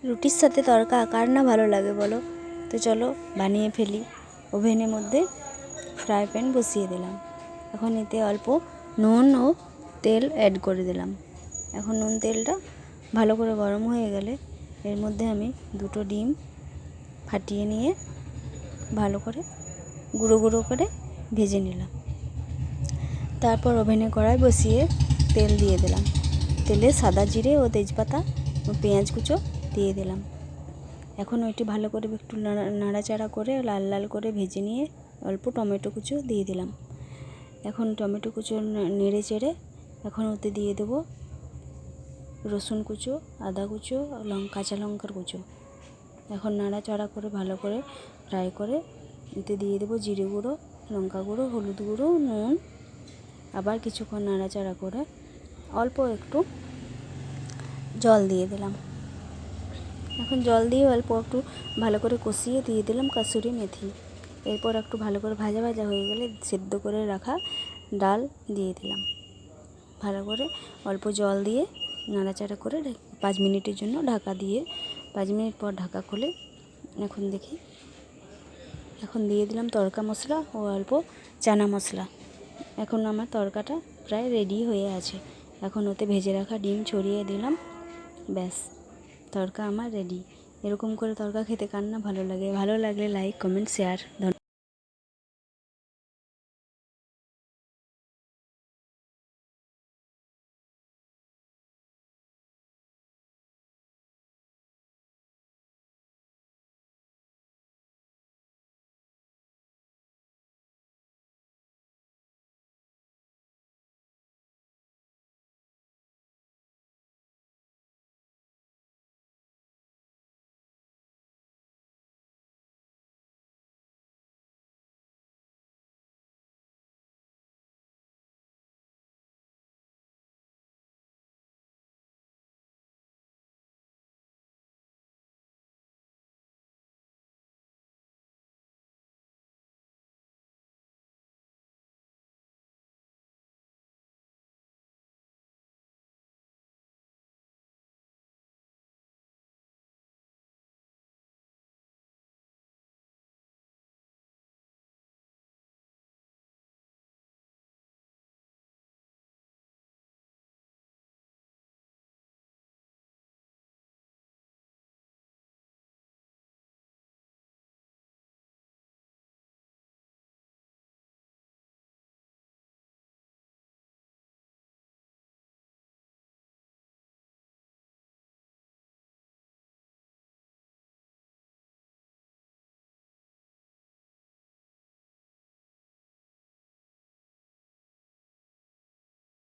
রুটির সাথে তড়কা কার না ভালো লাগে বলো? তো চলো বানিয়ে ফেলি। ওভেনের মধ্যে ফ্রাই প্যান বসিয়ে দিলাম। এখন এতে অল্প নুন ও তেল অ্যাড করে দিলাম। এখন নুন তেলটা ভালো করে গরম হয়ে গেলে এর মধ্যে আমি 2টো ডিম ফাটিয়ে নিয়ে ভালো করে গুঁড়ো গুঁড়ো করে ভেজে নিলাম। তারপর ওভেনে কড়াই বসিয়ে তেল দিয়ে দিলাম। তেলে সাদা জিরে ও তেজপাতা ও পেঁয়াজ কুচো দিয়ে দিলাম। এখন ওইটি ভালো করে একটু নাড়াচাড়া করে লাল লাল করে ভেজে নিয়ে অল্প টমেটো কুচো দিয়ে দিলাম। এখন টমেটো কুচো নেড়ে চেড়ে এখন ওতে দিয়ে দেবো রসুন কুচো, আদা কুচো, কাঁচা লঙ্কার কুচো। এখন নাড়াচাড়া করে ভালো করে ফ্রাই করে এতে দিয়ে দেবো জিরে গুঁড়ো, লঙ্কা গুঁড়ো, হলুদ গুঁড়ো, নুন। আবার কিছুক্ষণ নাড়াচাড়া করে অল্প একটু জল দিয়ে দিলাম। এখন জল দিয়ে অল্প একটু ভালো করে কষিয়ে দিয়ে দিলাম কাসুরি মেথি। এরপর একটু ভালো করে ভাজা ভাজা হয়ে গেলে সেদ্ধ করে রাখা ডাল দিয়ে দিলাম। ভালো করে অল্প জল দিয়ে নাড়াচাড়া করে 5 মিনিটের জন্য ঢাকা দিয়ে 5 মিনিট পর ঢাকা খুলে এখন দেখি, এখন দিয়ে দিলাম তড়কা মশলা ও অল্প চানা মশলা। এখন আমার তড়কাটা প্রায় রেডি হয়ে আছে। এখন ওতে ভেজে রাখা ডিম ছড়িয়ে দিলাম। ব্যাস, তড়কা আমার রেডি। এরকম করে তড়কা খেতে কার না ভালো লাগে? ভালো লাগলে লাইক, কমেন্ট, শেয়ার।